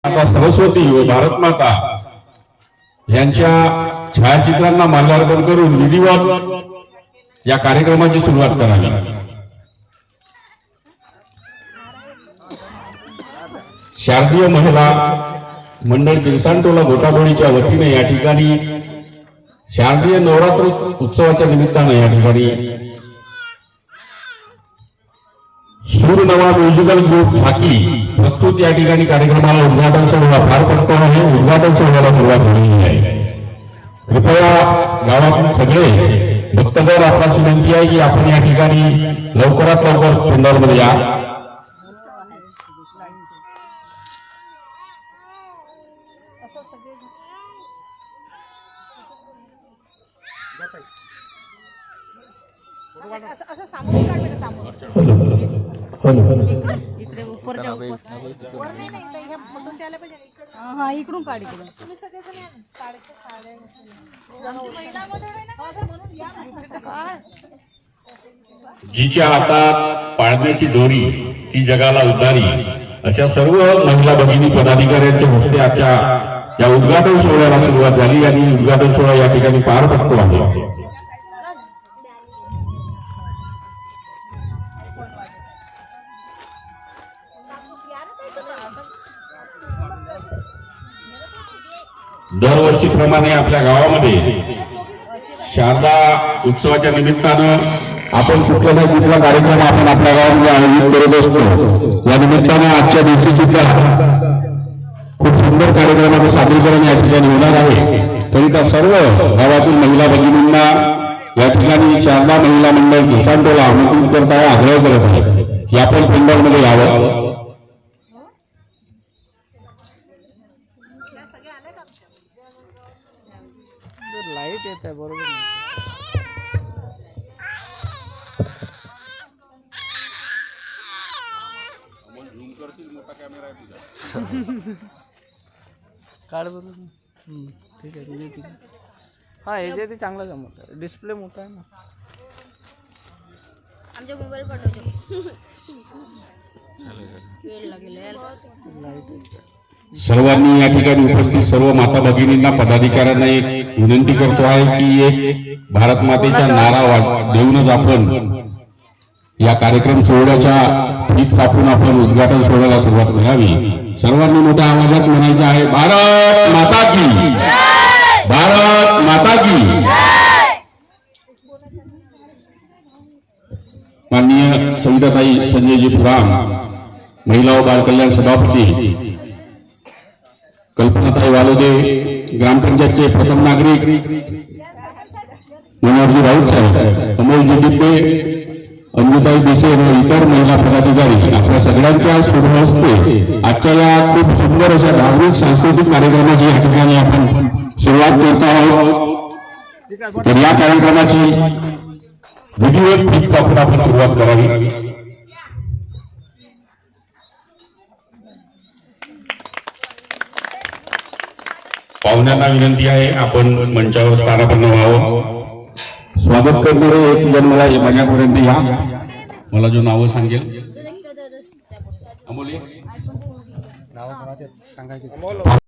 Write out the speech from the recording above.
माता सरस्वती व भारत माता यांच्या छायाचित्रांना माल्यार्पण करून विधिवत या कार्यक्रमाची सुरुवात करावी। शारदीय महिला मंडळ किरसानटोला गोटाबोळीच्या वतीने या ठिकाणी शारदीय नवरात्र उत्सवाच्या निमित्ताने या ठिकाणी सूर नवा म्युझिकल ग्रुप झाकी प्रस्तुत या ठिकाणी कार्यक्रमाला उद्घाटन सोहळा पार पडतो आहे। उद्घाटन सोहळ्याला सुरुवात झालेली आहे। कृपया गावातील सगळे भक्तगण आपणास विनंती आहे की आपण या ठिकाणी लवकरात लवकर पंडालमध्ये या। असं सामोरं काढ बेटा, सामोरं इकडे ऊपर जा, वर नाही नाही इकडे हे फोटोचे आले पाहिजे इकडे। हां इकडून काढ, इकडून तुम्ही सगळे जण या साड्याच्या साड्या महिला मंडळ आहे ना म्हणून या ना काढ। जिच्या हातात पाळण्याची दोरी ती जगाला उद्धारी अशा सर्व महिला भगिनी पदाधिकाऱ्यांच्या हस्ते आजच्या या उद्घाटन सोहळ्याला सुरुवात झाली आणि उद्घाटन सोहळा या ठिकाणी पार पडतो आहे। दरवर्षीप्रमाणे आपल्या गावामध्ये शारदा उत्सवाच्या निमित्तानं आपण कुठला ना कुठला कार्यक्रम आपण आपल्या गावामध्ये आयोजित करत असतो। या निमित्तानं आजच्या दिवशी सुद्धा खूप सुंदर कार्यक्रमाचं सादरीकरण या ठिकाणी होणार आहे। तरी सर्व गावातील महिला भगिनींना या ठिकाणी शारदा महिला मंडळ किरसानटोला आमंत्रित करत आहे, आग्रह करत आहे की आपण पंडालमध्ये यावं। लाईट येत आहे बरोबर काढ बरोबर। ठीक आहे ठीक आहे। हा हे ते चांगलं जमत, डिस्प्ले मोठा आहे ना आमच्या मोबाईल पाठवतो वेळ लागेल लाईट। सर्वांनी या ठिकाणी उपस्थित सर्व माता भगिनींना पदाधिकाऱ्यांना एक विनंती करतो आहे की एक भारत मातेचा नारा देऊनच आपण या कार्यक्रम सोहळ्याच्या फीत कापून आपण उद्घाटन सोहळ्याला सुरुवात करावी। सर्वांनी मोठ्या आवाजात म्हणायचं आहे, भारत माता की, भारत माता की। माननीय सविताताई संजयजी पुराण, महिला व बाल कल्याण सभापती कल्पनाताई वालोदे, ग्रामपंचायतचे प्रथम नागरिक मनोहरजी राऊत साहेब, अमोलजी डिब्बे, अंजुताई बेसे व इतर महिला पदाधिकारी आपल्या सगळ्यांच्या शुभ हस्ते आजच्या या खूप सुंदर अशा धार्मिक सांस्कृतिक कार्यक्रमाची या ठिकाणी आपण सुरुवात करत आहोत। तर या कार्यक्रमाची विधिवत फीत कापून आपण सुरुवात करावी। पाहुण्यांना विनंती आहे आपण मंचावर स्थानापन्न व्हावं। स्वागत करणारे एक जण मला माझ्यापर्यंत या, मला जो नाव सांगेल अमोल नाव कोणाचे सांगायचे।